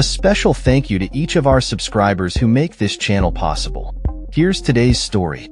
A special thank you to each of our subscribers who make this channel possible. Here's today's story.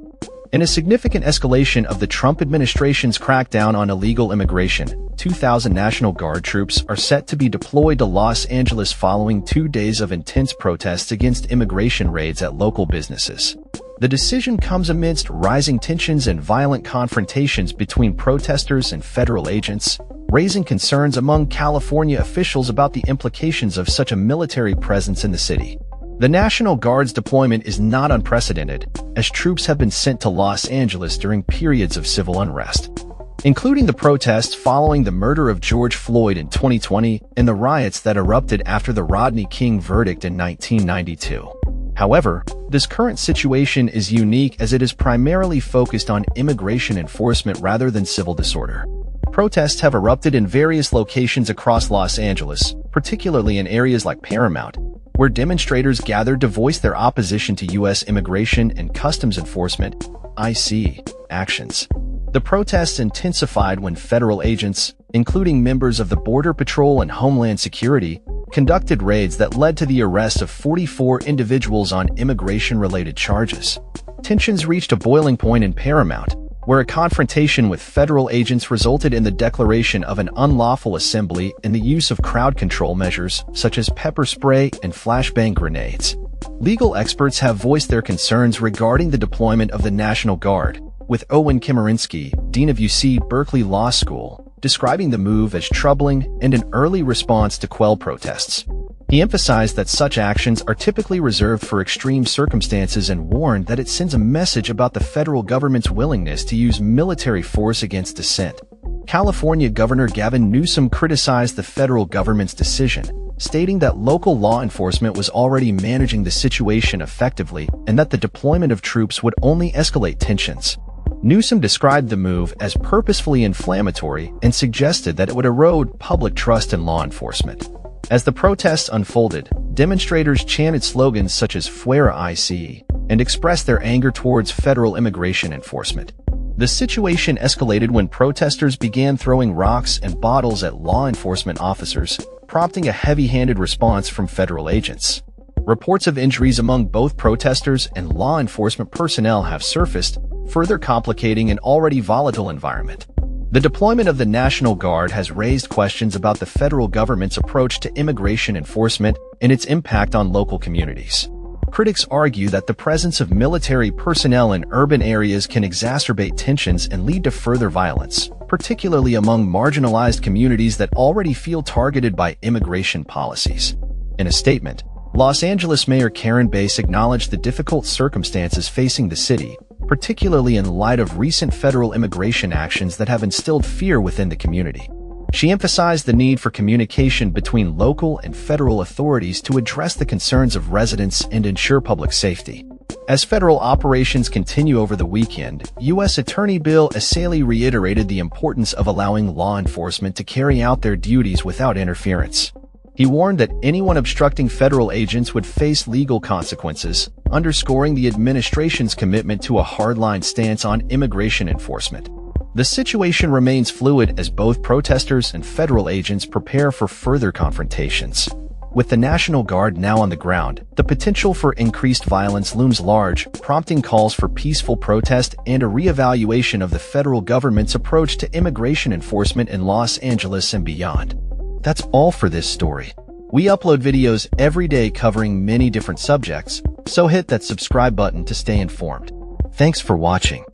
In a significant escalation of the Trump administration's crackdown on illegal immigration, 2,000 National Guard troops are set to be deployed to Los Angeles following 2 days of intense protests against immigration raids at local businesses. The decision comes amidst rising tensions and violent confrontations between protesters and federal agents, raising concerns among California officials about the implications of such a military presence in the city. The National Guard's deployment is not unprecedented, as troops have been sent to Los Angeles during periods of civil unrest, including the protests following the murder of George Floyd in 2020 and the riots that erupted after the Rodney King verdict in 1992. However, this current situation is unique as it is primarily focused on immigration enforcement rather than civil disorder. Protests have erupted in various locations across Los Angeles, particularly in areas like Paramount, where demonstrators gathered to voice their opposition to U.S. Immigration and Customs Enforcement (ICE) actions. The protests intensified when federal agents, including members of the Border Patrol and Homeland Security, conducted raids that led to the arrest of 44 individuals on immigration-related charges. Tensions reached a boiling point in Paramount, where a confrontation with federal agents resulted in the declaration of an unlawful assembly and the use of crowd control measures such as pepper spray and flashbang grenades. Legal experts have voiced their concerns regarding the deployment of the National Guard, with Owen Chemerinsky, dean of UC Berkeley Law School, describing the move as troubling and an early response to quell protests. He emphasized that such actions are typically reserved for extreme circumstances and warned that it sends a message about the federal government's willingness to use military force against dissent. California Governor Gavin Newsom criticized the federal government's decision, stating that local law enforcement was already managing the situation effectively and that the deployment of troops would only escalate tensions. Newsom described the move as purposefully inflammatory and suggested that it would erode public trust in law enforcement. As the protests unfolded, demonstrators chanted slogans such as Fuera ICE and expressed their anger towards federal immigration enforcement. The situation escalated when protesters began throwing rocks and bottles at law enforcement officers, prompting a heavy-handed response from federal agents. Reports of injuries among both protesters and law enforcement personnel have surfaced, further complicating an already volatile environment. The deployment of the National Guard has raised questions about the federal government's approach to immigration enforcement and its impact on local communities. Critics argue that the presence of military personnel in urban areas can exacerbate tensions and lead to further violence, particularly among marginalized communities that already feel targeted by immigration policies. In a statement, Los Angeles Mayor Karen Bass acknowledged the difficult circumstances facing the city, particularly in light of recent federal immigration actions that have instilled fear within the community. She emphasized the need for communication between local and federal authorities to address the concerns of residents and ensure public safety. As federal operations continue over the weekend, U.S. Attorney Bill Essayli reiterated the importance of allowing law enforcement to carry out their duties without interference. He warned that anyone obstructing federal agents would face legal consequences, underscoring the administration's commitment to a hardline stance on immigration enforcement. The situation remains fluid as both protesters and federal agents prepare for further confrontations. With the National Guard now on the ground, the potential for increased violence looms large, prompting calls for peaceful protest and a reevaluation of the federal government's approach to immigration enforcement in Los Angeles and beyond. That's all for this story. We upload videos every day covering many different subjects, so hit that subscribe button to stay informed. Thanks for watching.